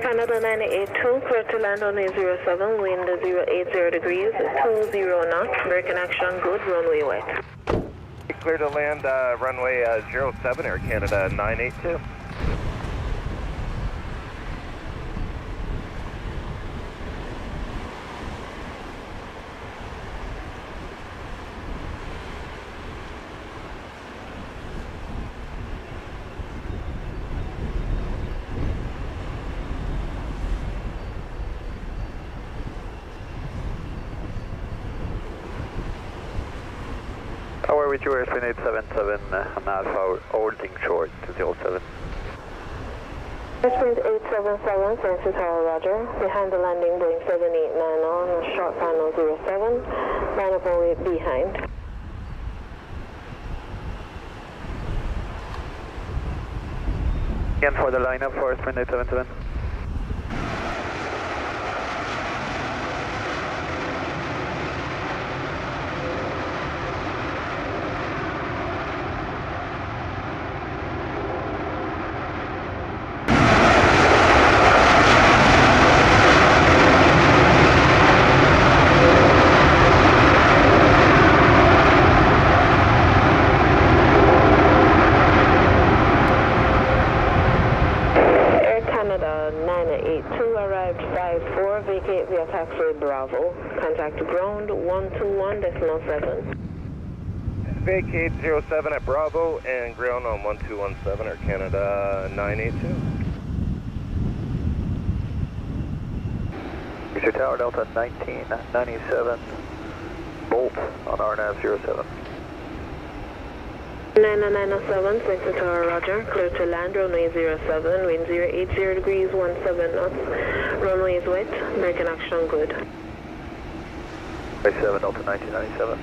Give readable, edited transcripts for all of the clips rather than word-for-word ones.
Canada 982, clear to land on A07, wind 080 degrees, 20 knots, braking action good, runway wet. Clear to land runway 07, Air Canada 982. Tower with you, airplane 877, I'm Alpha holding short to 07. Airspeed 877, Central Tower, roger. Behind the landing, Boeing 789 on, short final 07, line up away behind. Again for the lineup for airplane 877. Vacate via taxiway Bravo. Contact ground 121.7. Vacate 07 at Bravo and ground on 1217 Air Canada 982. Mr. Tower Delta 1997, Bolt on RNAV 07. 9907, Central Tower, roger. Clear to land, runway 07, wind 080 degrees, 17 knots. Runway is wet, braking action good. 7 Delta 1997.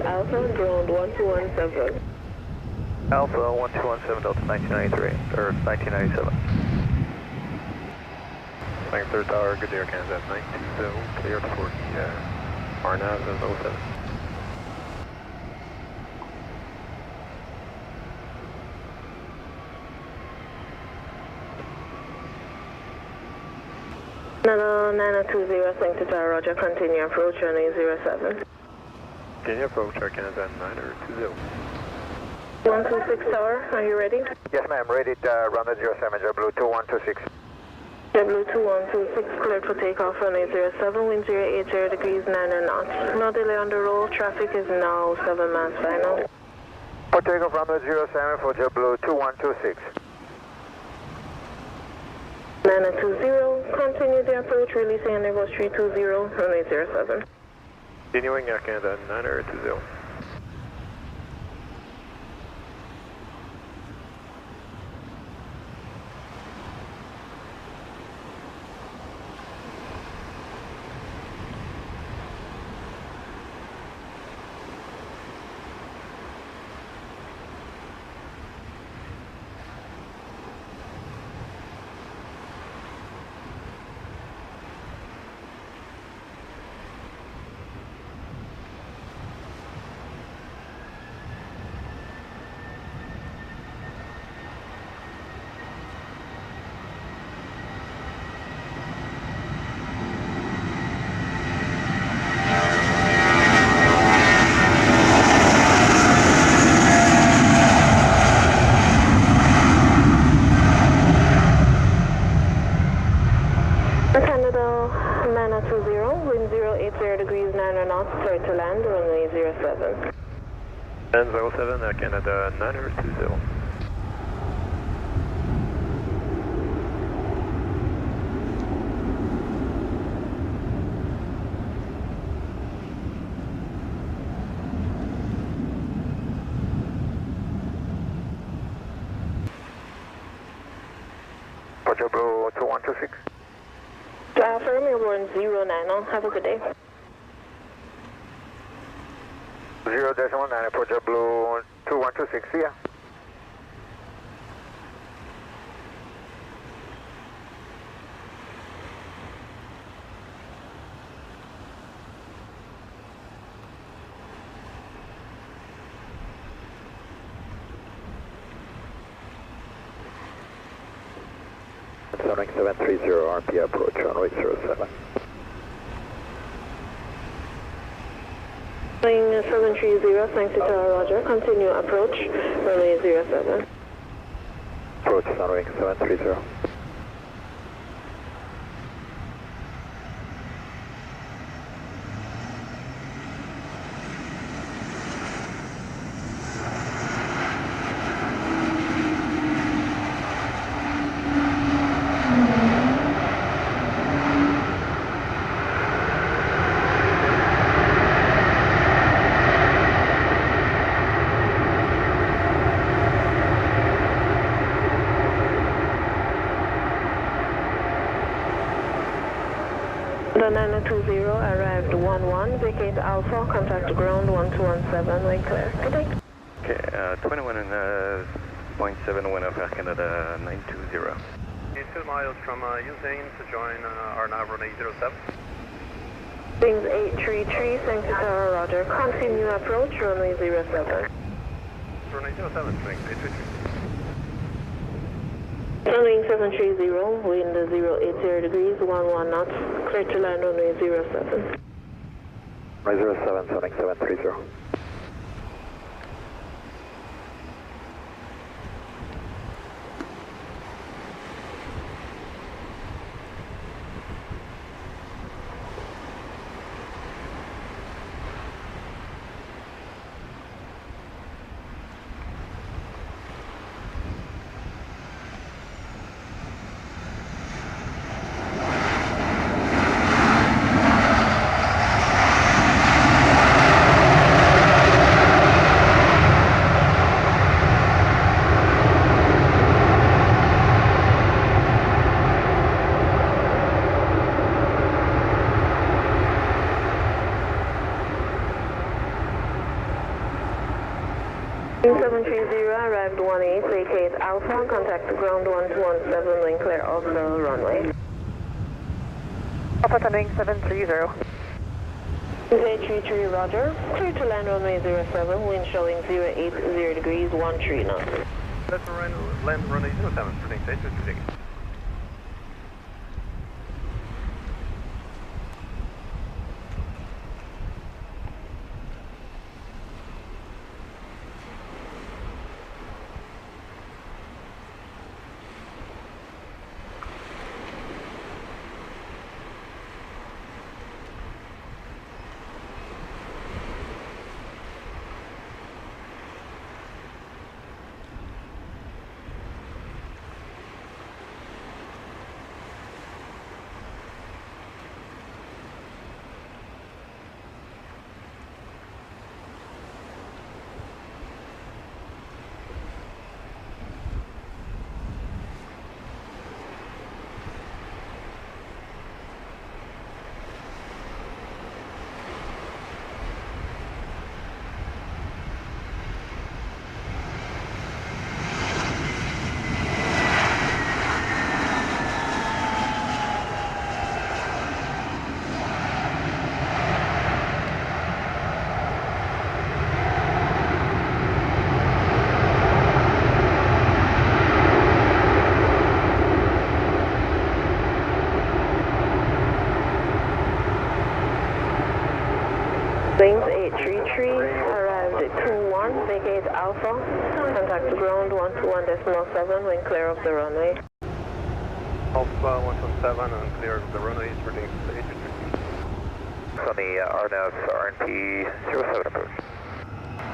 Alpha, ground 1217. Alpha 1217 Delta 1993, or 1997. Flying third tower, good day, Air Canada 920, clear for the RNAV 07. Another 920, Sanctuary Tower, roger, continue approach, runway 07. Continue approach, Air Canada 920. 126 Tower, are you ready? Yes ma'am, ready to run at 07, JetBlue 2126. JetBlue 2126, cleared for takeoff, runway 07, wind 080 degrees, 9 knots. No delay on the roll, traffic is now 7 miles final. For takeoff, runway 07 for JetBlue 2126. 920, continue the approach, releasing on Airbus 320, runway 07. Continuing Air Canada 920. 0 degrees 9 knots, clear to land, runway 07. And 07, Air Canada 920. JetBlue 2126. Firm, you're born 09. Have a good day. 0-19 for JetBlue 2126, see ya. Sunwing 730, RP approach, runway 07. Sunwing 730, thanks to Roger. Continue approach, runway 07. Approach Sunwing 730. The 920 arrived 11, vacate Alpha, contact ground 1217, way clear. Good day. Okay, 21.7 wind of Air Canada 920. 2 miles from Usain to join our nav runway 07. Things 833, thanks to Roger. Continue approach, runway 07. Runway 07, swing 833. Sunwing 730, wind 080 degrees, 11 knots, clear to land runway 07. Runway 07, Sunwing 730. Sunwing 730 arrived 18, vacate Alpha, contact ground 1217, wing clear off the runway. Alpha Sunwing 730. 833, Roger. Clear to land runway 07, wind showing 080 degrees, 13 knots. Let's land runway 07, swing 833. Things 833 arrived at 21, vacate Alpha, contact ground 121.7, wing clear of the runway. Alpha 117 and clear of the runway, swing 833. on the RNAV RNP 07 approach.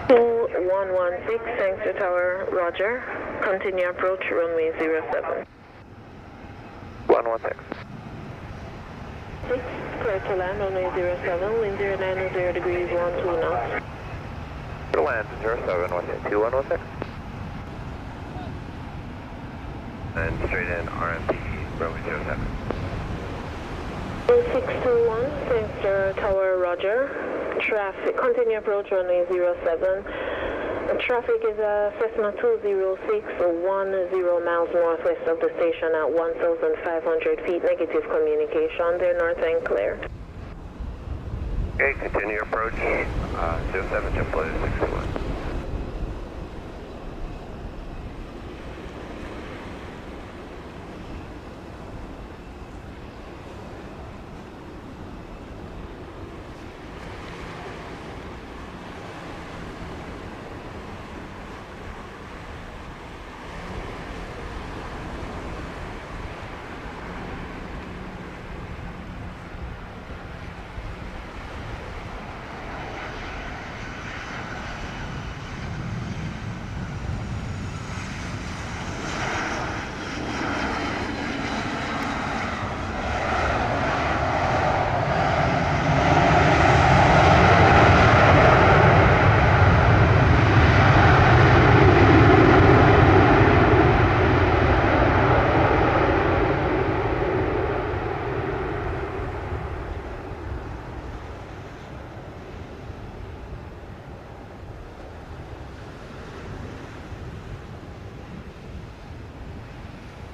2116, thanks to tower, roger. Continue approach, runway 07. 116. 6, clear to land, runway 07, wind 090 degrees, 12 knots. To land 07, 2116. And straight in RMP, runway 07. 621, thanks to tower, roger. Traffic, continue approach, runway 07. Traffic is Cessna 206, 10 miles northwest of the station at 1,500 feet. Negative communication. They're north and clear. Okay, continue approach, 07, JetBlue 61.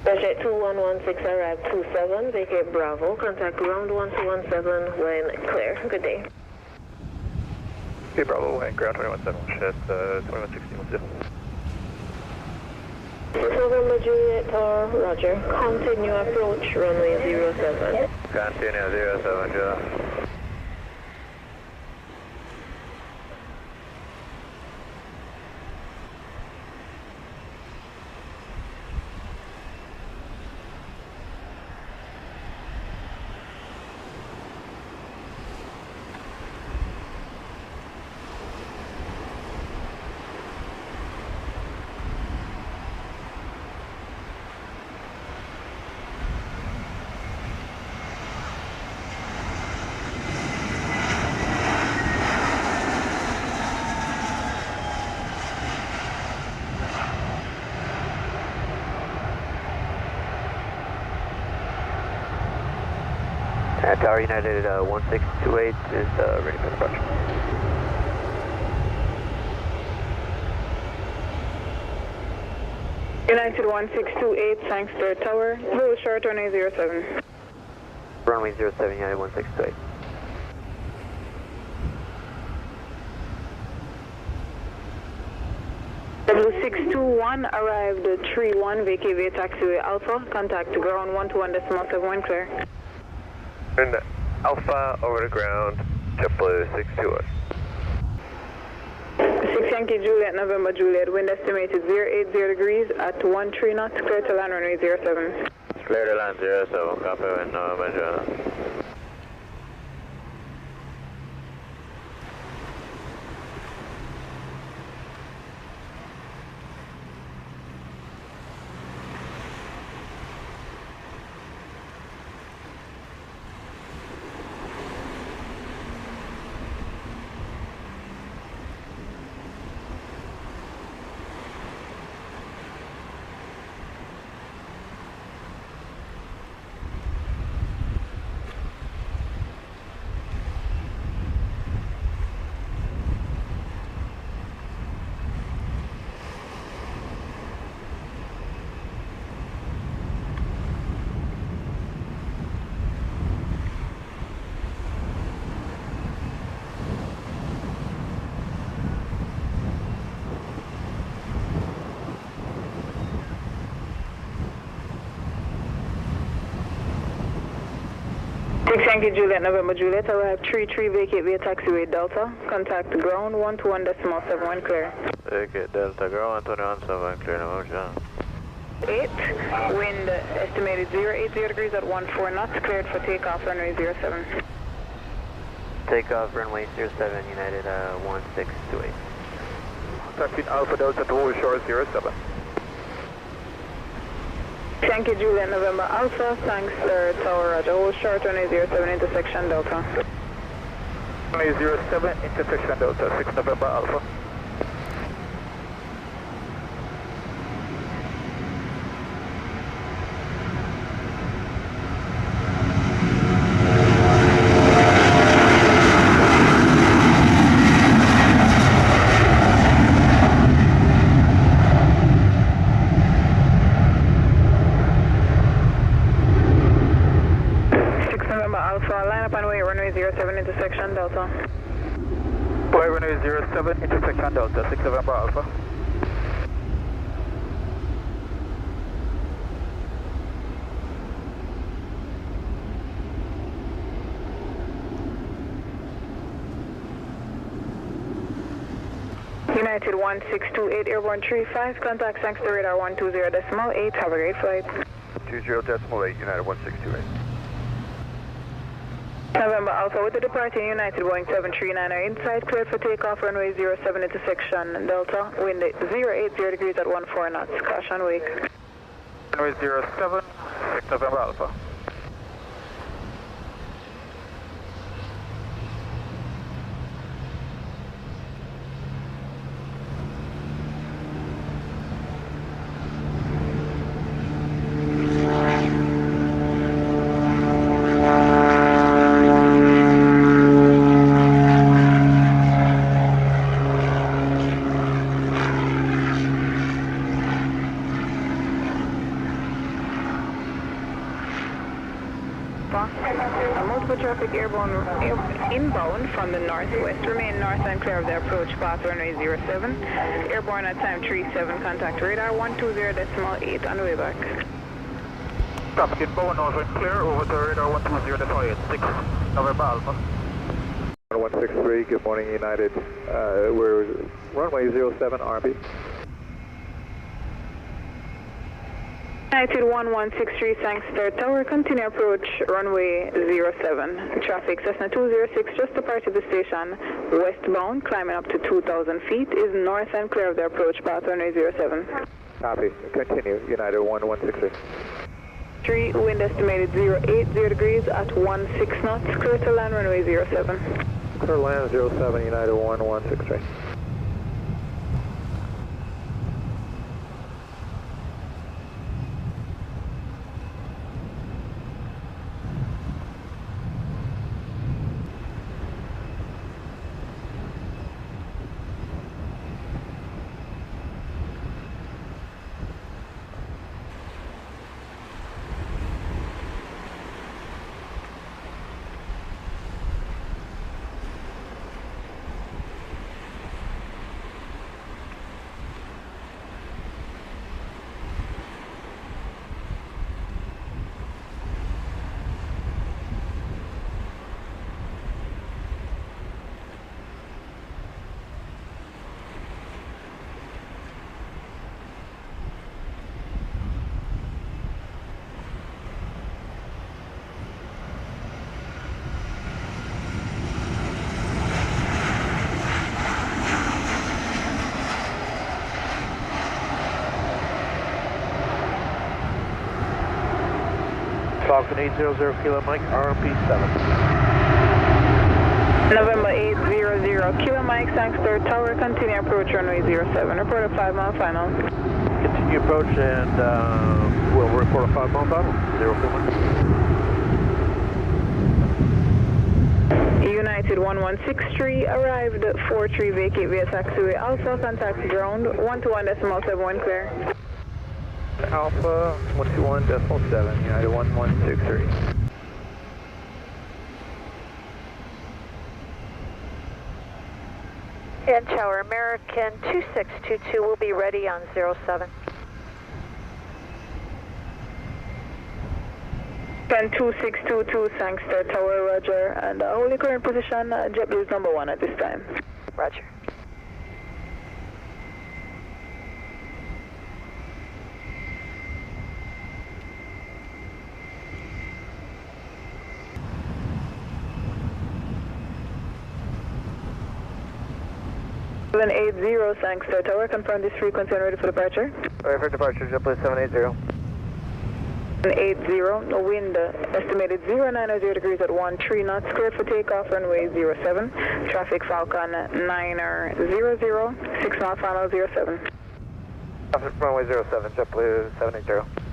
WestJet 2116 arrived 27, vacate Bravo, contact ground 1217 when clear. Good day. Okay, Bravo, and ground 2117, WestJet 2116, November Juliet Tower, roger. Continue approach, runway 07. Continue 07, Juliet. Tower United 1628 is ready for approach. United 1628, thanks to tower. Blue short runway 07. Runway 07, United 1628. W621 arrived at 31, vacate taxiway Alpha. Contact ground 121.71 clear. And Alpha over to ground, JetBlue 621. 6 Yankee Juliet, November Juliet, wind estimated 080 degrees at 13 knots, clear to land runway 07. Clear to land 07, copy wind November Juliet. Yankee Juliet, November Juliet, arrived 33, vacate via taxiway Delta. Contact ground 121.71 clear. Vacate Delta, ground 121.71 clear, November Juliet. 8, wind estimated 080 degrees at 14 knots, cleared for takeoff runway 07. Takeoff runway 07 United 1628. Contact Alpha Delta to hold short 07. Thank you, Juliet, November Alpha. Thanks, Tower Roger. Hold short runway 07 intersection Delta. Runway 07 intersection Delta 6 November Alpha. Intersection Delta. Boy, runway 07 intersection Delta 6 November Alpha. United 1628 Airborne 35, contact thanks to radar 120.8, have a great flight. 20.8, United 1628. November Alpha with the departing United Boeing 739 inside, cleared for takeoff runway 07 intersection Delta, wind 080 degrees at 14 knots, caution wake. Runway 07, 6 November Alpha. Multiple traffic inbound from the northwest. Remain north and clear of the approach path runway 07. Airborne at time 37. Contact radar 120.8 on the way back. Traffic inbound north and clear over to radar 120.8 6 November Alpha. 163, good morning United. We're runway 07 RB. United 1163, thanks third tower, continue approach runway 07. Traffic Cessna 206 just departed the station, westbound, climbing up to 2,000 feet, is north and clear of the approach path runway 07. Copy, continue, United 1163. 3, wind estimated 080 degrees at 16 knots, clear to land runway 07. Clear land 07, United 1163. Falcon 800 Kilo Mike, RMP 7. November 800 Kilo Mike, thanks third tower, continue approach runway 07. Report a 5-mile final. Continue approach and we'll report a 5-mile final. 0 United 1163 arrived 43 vacate via taxiway Alpha, contact ground 121.71 clear. Alpha 121.7, United 1163. And Tower American 2622 will be ready on 07. Can 2622, thanks to Tower Roger, and holding current position, JetBlue is number 1 at this time. Roger. 780, thanks, Star Tower. Confirm this frequency and ready for departure. Ready for departure, JetBlue 780. 780, wind estimated 090 degrees at 13 knots, cleared for takeoff, runway 07. Traffic Falcon 900, 6 mile final 07. Traffic runway 07, JetBlue 780.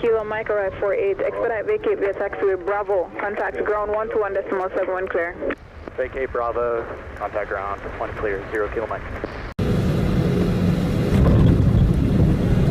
Kilo Mike arrive 48, expedite vacate via taxiway Bravo, contact ground 121.7 when clear. Vacate Bravo, contact ground, 1 clear, 0 Kilo Mike.